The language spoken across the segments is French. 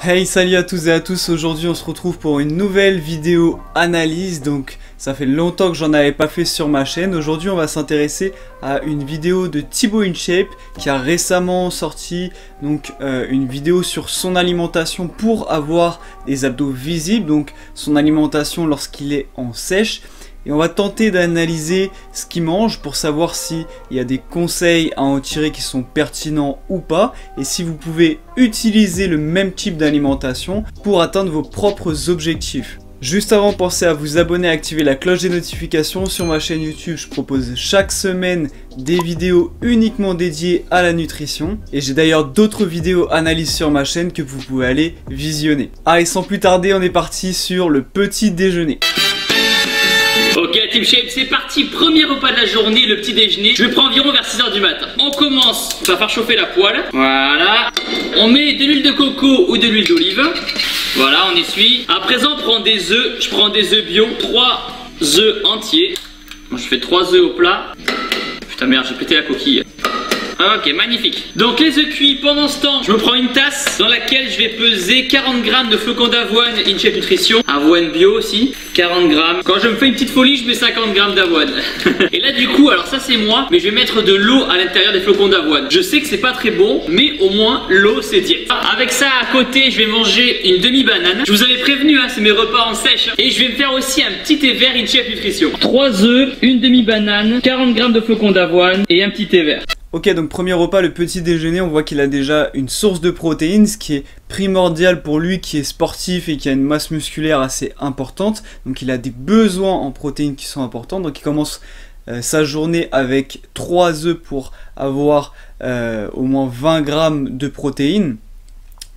Hey, salut à tous et à tous, aujourd'hui on se retrouve pour une nouvelle vidéo analyse. Donc ça fait longtemps que j'en avais pas fait sur ma chaîne. Aujourd'hui on va s'intéresser à une vidéo de Thibaut InShape qui a récemment sorti donc une vidéo sur son alimentation pour avoir des abdos visibles, donc son alimentation lorsqu'il est en sèche. Et on va tenter d'analyser ce qu'il mange pour savoir s'il y a des conseils à en tirer qui sont pertinents ou pas. Et si vous pouvez utiliser le même type d'alimentation pour atteindre vos propres objectifs. Juste avant, pensez à vous abonner et activer la cloche des notifications. Sur ma chaîne YouTube, je propose chaque semaine des vidéos uniquement dédiées à la nutrition. Et j'ai d'ailleurs d'autres vidéos analyses sur ma chaîne que vous pouvez aller visionner. Allez, sans plus tarder, on est parti sur le petit déjeuner. Ok Team Shape, c'est parti, premier repas de la journée, le petit déjeuner. Je le prends environ vers 6 h du matin. On commence par faire chauffer la poêle. Voilà. On met de l'huile de coco ou de l'huile d'olive. Voilà, on essuie. À présent, on prend des œufs. Je prends des œufs bio, 3 œufs entiers. Moi, je fais 3 œufs au plat. Putain merde, j'ai pété la coquille. Ok, magnifique. Donc les œufs cuits, pendant ce temps, je me prends une tasse dans laquelle je vais peser 40 g de flocons d'avoine InShape Nutrition. Avoine bio aussi, 40 g. Quand je me fais une petite folie, je mets 50 g d'avoine. Et là du coup, alors ça c'est moi, mais je vais mettre de l'eau à l'intérieur des flocons d'avoine. Je sais que c'est pas très bon, mais au moins l'eau c'est diète. Avec ça à côté, je vais manger une demi-banane. Je vous avais prévenu, hein, c'est mes repas en sèche. Et je vais me faire aussi un petit thé vert InShape Nutrition. 3 œufs, une demi-banane, 40 g de flocons d'avoine et un petit thé vert. Ok, donc premier repas, le petit déjeuner, on voit qu'il a déjà une source de protéines, ce qui est primordial pour lui qui est sportif et qui a une masse musculaire assez importante. Donc il a des besoins en protéines qui sont importants. Donc il commence sa journée avec 3 œufs pour avoir au moins 20 g de protéines.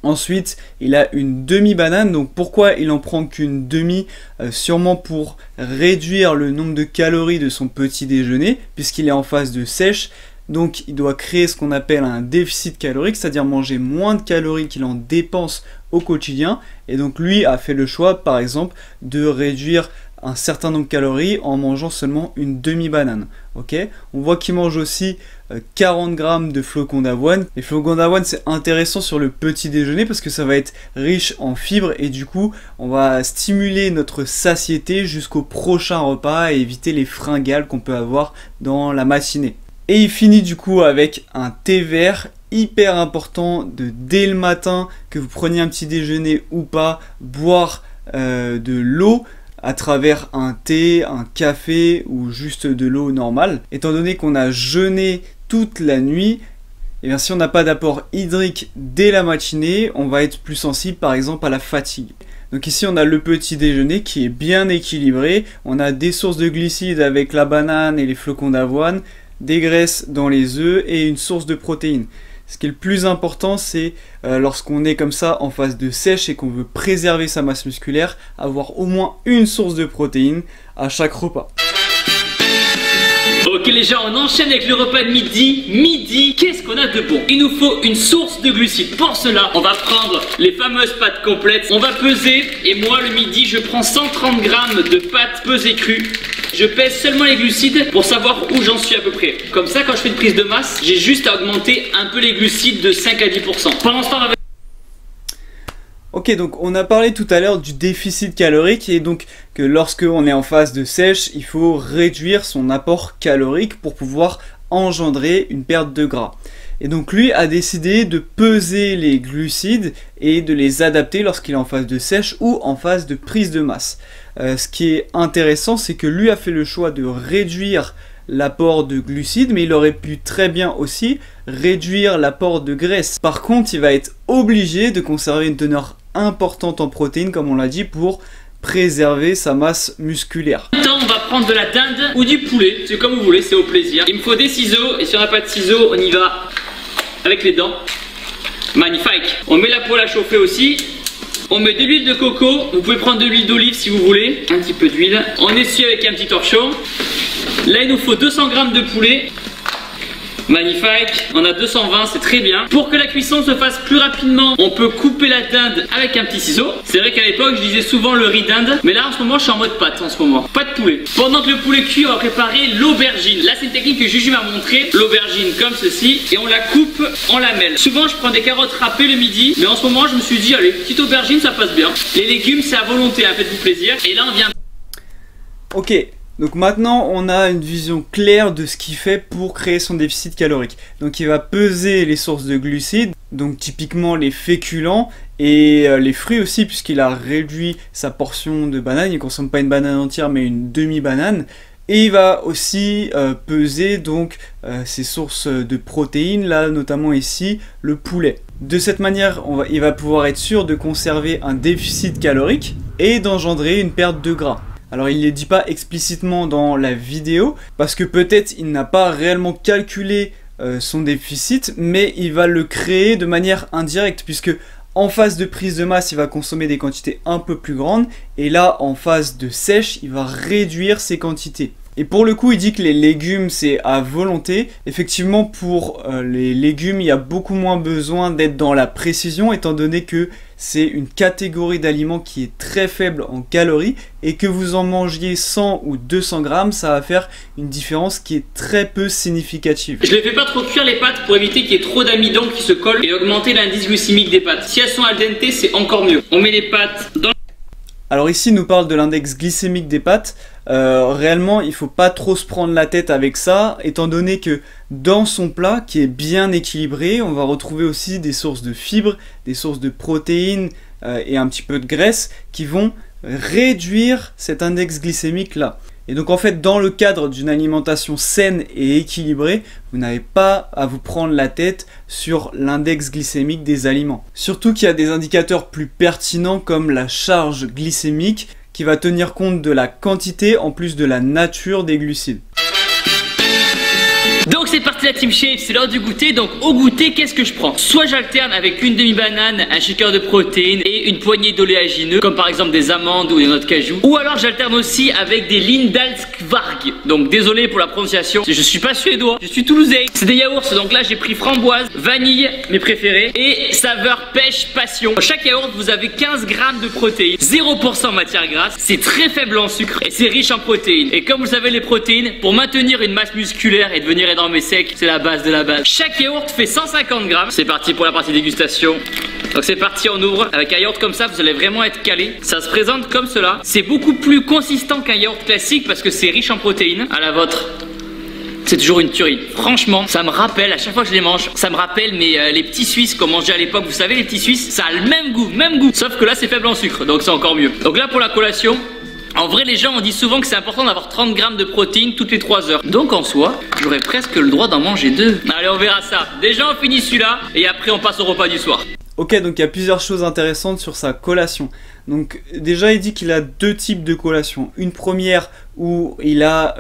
Ensuite, il a une demi-banane. Donc pourquoi il en prend qu'une demi? Sûrement pour réduire le nombre de calories de son petit déjeuner, puisqu'il est en phase de sèche. Donc il doit créer ce qu'on appelle un déficit calorique, c'est-à-dire manger moins de calories qu'il en dépense au quotidien. Et donc lui a fait le choix par exemple de réduire un certain nombre de calories en mangeant seulement une demi-banane. Ok, on voit qu'il mange aussi 40 g de flocons d'avoine. Les flocons d'avoine c'est intéressant sur le petit déjeuner parce que ça va être riche en fibres et du coup on va stimuler notre satiété jusqu'au prochain repas et éviter les fringales qu'on peut avoir dans la matinée. Et il finit du coup avec un thé vert, hyper important de dès le matin, que vous preniez un petit déjeuner ou pas, boire de l'eau à travers un thé, un café ou juste de l'eau normale. Étant donné qu'on a jeûné toute la nuit, et bien si on n'a pas d'apport hydrique dès la matinée, on va être plus sensible par exemple à la fatigue. Donc ici on a le petit déjeuner qui est bien équilibré, on a des sources de glucides avec la banane et les flocons d'avoine, des graisses dans les œufs et une source de protéines. Ce qui est le plus important, c'est lorsqu'on est comme ça en phase de sèche et qu'on veut préserver sa masse musculaire, avoir au moins une source de protéines à chaque repas. Ok les gens, on enchaîne avec le repas de midi. Midi, qu'est-ce qu'on a de bon? Il nous faut une source de glucides. Pour cela, on va prendre les fameuses pâtes complètes. On va peser, et moi le midi, je prends 130 g de pâtes pesées crues. Je pèse seulement les glucides pour savoir où j'en suis à peu près. Comme ça, quand je fais une prise de masse, j'ai juste à augmenter un peu les glucides de 5 à 10%. Pendant ce temps, on va... Ok, donc on a parlé tout à l'heure du déficit calorique et donc que lorsque on est en phase de sèche, il faut réduire son apport calorique pour pouvoir engendrer une perte de gras. Et donc lui a décidé de peser les glucides et de les adapter lorsqu'il est en phase de sèche ou en phase de prise de masse. Ce qui est intéressant, c'est que lui a fait le choix de réduire l'apport de glucides, mais il aurait pu très bien aussi réduire l'apport de graisse. Par contre, il va être obligé de conserver une teneur importante en protéines, comme on l'a dit, pour préserver sa masse musculaire. Maintenant, on va prendre de la dinde ou du poulet, c'est comme vous voulez, c'est au plaisir. Il me faut des ciseaux, et si on n'a pas de ciseaux, on y va avec les dents. Magnifique. On met la poêle à chauffer aussi. On met de l'huile de coco, vous pouvez prendre de l'huile d'olive si vous voulez, un petit peu d'huile. On essuie avec un petit torchon. Là il nous faut 200 g de poulet. Magnifique, on a 220, c'est très bien. Pour que la cuisson se fasse plus rapidement, on peut couper la dinde avec un petit ciseau. C'est vrai qu'à l'époque, je disais souvent le riz dinde, mais là en ce moment, je suis en mode pâte en ce moment. Pas de poulet. Pendant que le poulet cuit, on va préparer l'aubergine. Là, c'est une technique que Juju m'a montré. L'aubergine comme ceci, et on la coupe en lamelles. Souvent, je prends des carottes râpées le midi, mais en ce moment, je me suis dit, allez, petite aubergine, ça passe bien. Les légumes, c'est à volonté, hein, faites-vous plaisir. Et là, on vient... Ok, donc maintenant on a une vision claire de ce qu'il fait pour créer son déficit calorique. Donc il va peser les sources de glucides, donc typiquement les féculents et les fruits aussi, puisqu'il a réduit sa portion de banane. Il ne consomme pas une banane entière mais une demi-banane. Et il va aussi peser donc ses sources de protéines, là notamment ici le poulet. De cette manière, il va pouvoir être sûr de conserver un déficit calorique et d'engendrer une perte de gras. Alors il ne le dit pas explicitement dans la vidéo, parce que peut-être il n'a pas réellement calculé son déficit, mais il va le créer de manière indirecte, puisque en phase de prise de masse, il va consommer des quantités un peu plus grandes, et là en phase de sèche, il va réduire ses quantités. Et pour le coup, il dit que les légumes, c'est à volonté. Effectivement, pour les légumes, il y a beaucoup moins besoin d'être dans la précision, étant donné que c'est une catégorie d'aliments qui est très faible en calories, et que vous en mangiez 100 ou 200 grammes, ça va faire une différence qui est très peu significative. Je ne les fais pas trop cuire les pâtes pour éviter qu'il y ait trop d'amidon qui se colle et augmenter l'indice glycémique des pâtes. Si elles sont al dente, c'est encore mieux. On met les pâtes dans... Alors ici, il nous parle de l'index glycémique des pâtes. Réellement, il ne faut pas trop se prendre la tête avec ça, étant donné que dans son plat, qui est bien équilibré, on va retrouver aussi des sources de fibres, des sources de protéines et un petit peu de graisse qui vont réduire cet index glycémique là. Et donc en fait, dans le cadre d'une alimentation saine et équilibrée, vous n'avez pas à vous prendre la tête sur l'index glycémique des aliments. Surtout qu'il y a des indicateurs plus pertinents comme la charge glycémique qui va tenir compte de la quantité en plus de la nature des glucides. Donc c'est parti la team shape, c'est l'heure du goûter. Donc au goûter, qu'est-ce que je prends? Soit j'alterne avec une demi-banane, un shaker de protéines et une poignée d'oléagineux, comme par exemple des amandes ou des noix de cajou. Ou alors j'alterne aussi avec des Lindalskvarg. Donc désolé pour la prononciation, je suis pas suédois, je suis toulousain. C'est des yaourts, donc là j'ai pris framboise, vanille, mes préférés, et saveur pêche passion. Dans chaque yaourt vous avez 15 grammes de protéines, 0% matière grasse, c'est très faible en sucre et c'est riche en protéines. Et comme vous savez, les protéines, pour maintenir une masse musculaire et devenir énorme et sec, c'est la base de la base. Chaque yaourt fait 150 grammes. C'est parti pour la partie dégustation. Donc c'est parti, on ouvre. Avec un yaourt comme ça, vous allez vraiment être calé. Ça se présente comme cela. C'est beaucoup plus consistant qu'un yaourt classique parce que c'est riche en protéines. À la vôtre. C'est toujours une tuerie. Franchement, ça me rappelle, à chaque fois que je les mange, ça me rappelle les petits Suisses qu'on mangeait à l'époque. Vous savez, les petits Suisses, ça a le même goût, Sauf que là, c'est faible en sucre, donc c'est encore mieux. Donc là, pour la collation, en vrai, les gens on dit souvent que c'est important d'avoir 30 grammes de protéines toutes les 3 heures. Donc en soi, j'aurais presque le droit d'en manger 2. Allez, on verra ça. Déjà, on finit celui-là et après, on passe au repas du soir. Ok, donc il y a plusieurs choses intéressantes sur sa collation. Donc déjà, il dit qu'il a deux types de collation. Une première où il a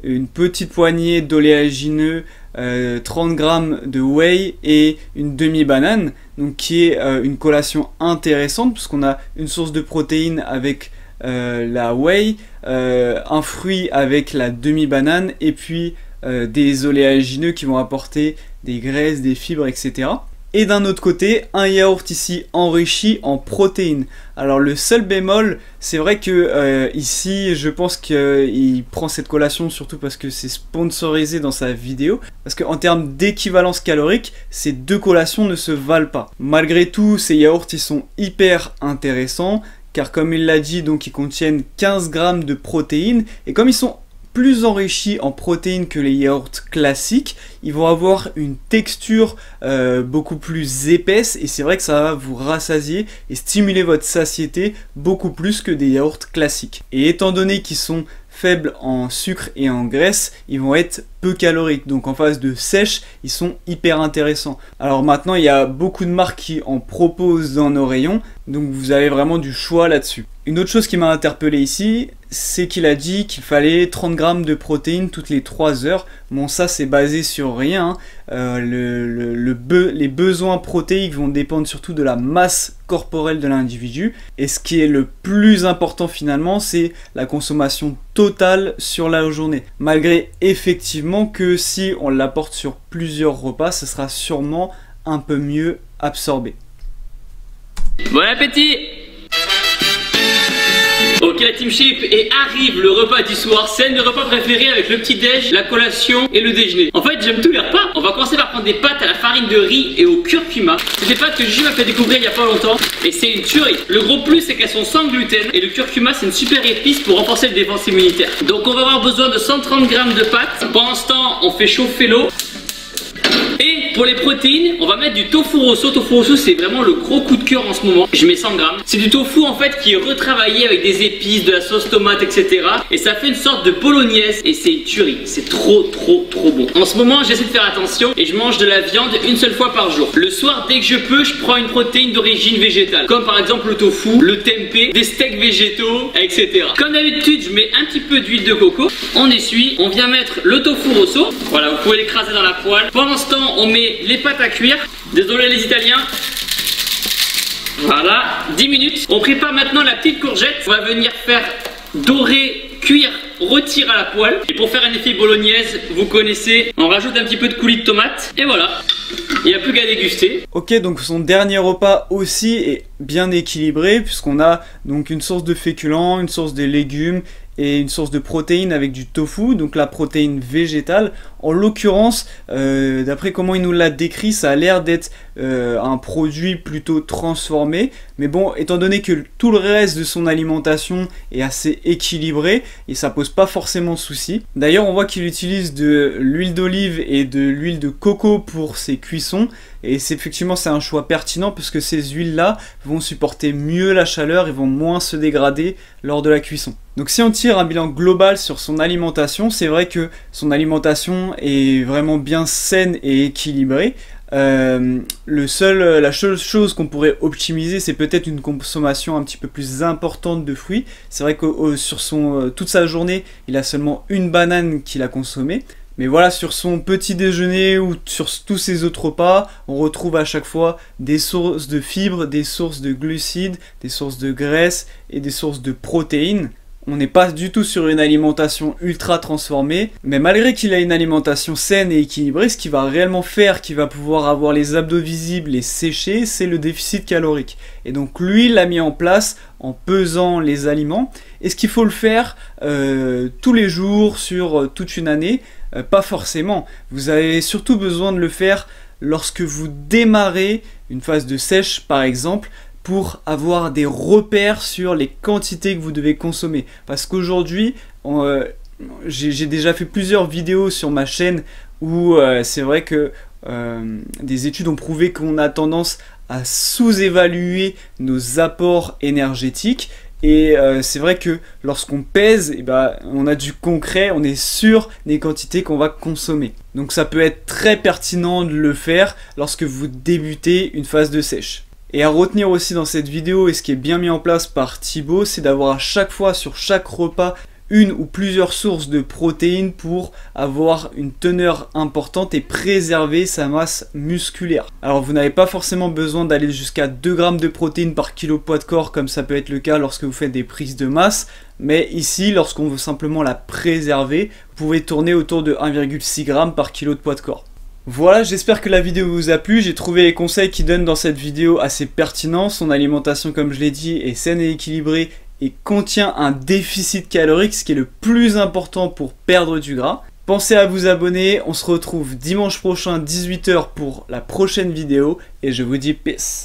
une petite poignée d'oléagineux, 30 grammes de whey et une demi-banane. Donc qui est une collation intéressante puisqu'on a une source de protéines avec la whey, un fruit avec la demi-banane et puis des oléagineux qui vont apporter des graisses, des fibres, etc. Et d'un autre côté, un yaourt ici enrichi en protéines. Alors le seul bémol, c'est vrai que ici, je pense qu'il prend cette collation surtout parce que c'est sponsorisé dans sa vidéo. Parce qu'en termes d'équivalence calorique, ces deux collations ne se valent pas. Malgré tout, ces yaourts, ils sont hyper intéressants. Car comme il l'a dit, donc ils contiennent 15 grammes de protéines. Et comme ils sont plus enrichis en protéines que les yaourts classiques, ils vont avoir une texture beaucoup plus épaisse et c'est vrai que ça va vous rassasier et stimuler votre satiété beaucoup plus que des yaourts classiques. Et étant donné qu'ils sont faibles en sucre et en graisse, ils vont être peu caloriques. Donc en phase de sèche, ils sont hyper intéressants. Alors maintenant, il y a beaucoup de marques qui en proposent dans nos rayons, donc vous avez vraiment du choix là-dessus. Une autre chose qui m'a interpellé ici, c'est qu'il a dit qu'il fallait 30 grammes de protéines toutes les 3 heures. Bon, ça c'est basé sur rien. Les besoins protéiques vont dépendre surtout de la masse corporelle de l'individu. Et ce qui est le plus important finalement, c'est la consommation totale sur la journée. Malgré effectivement seulement que si on l'apporte sur plusieurs repas, ce sera sûrement un peu mieux absorbé. Bon appétit! Ok la Team Shape, et arrive le repas du soir. C'est mes repas préférés avec le petit déj, la collation et le déjeuner. En fait j'aime tous les repas. On va commencer par prendre des pâtes à la farine de riz et au curcuma. C'est des pâtes que Juju m'a fait découvrir il y a pas longtemps et c'est une tuerie. Le gros plus c'est qu'elles sont sans gluten et le curcuma c'est une super épice pour renforcer le défense immunitaire. Donc on va avoir besoin de 130 g de pâtes. Pendant ce temps on fait chauffer l'eau. Et pour les protéines, on va mettre du tofu rosso. Tofu rosso, c'est vraiment le gros coup de cœur en ce moment. Je mets 100 grammes. C'est du tofu en fait qui est retravaillé avec des épices, de la sauce tomate, etc. Et ça fait une sorte de bolognaise et c'est une tuerie. C'est trop bon. En ce moment, j'essaie de faire attention et je mange de la viande une seule fois par jour. Le soir, dès que je peux, je prends une protéine d'origine végétale, comme par exemple le tofu, le tempeh, des steaks végétaux, etc. Comme d'habitude, je mets un petit peu d'huile de coco. On essuie. On vient mettre le tofu rosso. Voilà, vous pouvez l'écraser dans la poêle. Pendant ce temps, on met les pâtes à cuire. Désolé les Italiens. Voilà, 10 minutes. On prépare maintenant la petite courgette. On va venir faire dorer, cuire, retirer à la poêle. Et pour faire un effet bolognaise, vous connaissez, on rajoute un petit peu de coulis de tomate. Et voilà, il n'y a plus qu'à déguster. Ok, donc son dernier repas aussi est bien équilibré puisqu'on a donc une source de féculents, une source de légumes et une source de protéines avec du tofu, donc la protéine végétale. En l'occurrence, d'après comment il nous l'a décrit, ça a l'air d'être un produit plutôt transformé. Mais bon, étant donné que tout le reste de son alimentation est assez équilibré, et ça pose pas forcément souci. D'ailleurs, on voit qu'il utilise de l'huile d'olive et de l'huile de coco pour ses cuissons. Et effectivement, c'est un choix pertinent parce que ces huiles-là vont supporter mieux la chaleur et vont moins se dégrader lors de la cuisson. Donc si on tire un bilan global sur son alimentation, c'est vrai que son alimentation est vraiment bien saine et équilibrée. La seule chose qu'on pourrait optimiser, c'est peut-être une consommation un petit peu plus importante de fruits. C'est vrai que sur toute sa journée, il a seulement une banane qu'il a consommée. Mais voilà, sur son petit déjeuner ou sur tous ses autres repas, on retrouve à chaque fois des sources de fibres, des sources de glucides, des sources de graisses et des sources de protéines. On n'est pas du tout sur une alimentation ultra transformée, mais malgré qu'il a une alimentation saine et équilibrée, ce qui va réellement faire qu'il va pouvoir avoir les abdos visibles et séchés, c'est le déficit calorique. Et donc lui, il l'a mis en place en pesant les aliments. Est-ce qu'il faut le faire tous les jours sur toute une année? Pas forcément. Vous avez surtout besoin de le faire lorsque vous démarrez une phase de sèche par exemple, pour avoir des repères sur les quantités que vous devez consommer. Parce qu'aujourd'hui, j'ai déjà fait plusieurs vidéos sur ma chaîne où c'est vrai que des études ont prouvé qu'on a tendance à sous-évaluer nos apports énergétiques. Et c'est vrai que lorsqu'on pèse, on a du concret, on est sûr des quantités qu'on va consommer. Donc ça peut être très pertinent de le faire lorsque vous débutez une phase de sèche. Et à retenir aussi dans cette vidéo, et ce qui est bien mis en place par Thibaut, c'est d'avoir à chaque fois sur chaque repas une ou plusieurs sources de protéines pour avoir une teneur importante et préserver sa masse musculaire. Alors vous n'avez pas forcément besoin d'aller jusqu'à 2 grammes de protéines par kilo poids de corps comme ça peut être le cas lorsque vous faites des prises de masse, mais ici lorsqu'on veut simplement la préserver, vous pouvez tourner autour de 1,6 g par kilo de poids de corps. Voilà, j'espère que la vidéo vous a plu. J'ai trouvé les conseils qu'il donne dans cette vidéo assez pertinents. Son alimentation, comme je l'ai dit, est saine et équilibrée et contient un déficit calorique, ce qui est le plus important pour perdre du gras. Pensez à vous abonner, on se retrouve dimanche prochain 18 h pour la prochaine vidéo et je vous dis peace.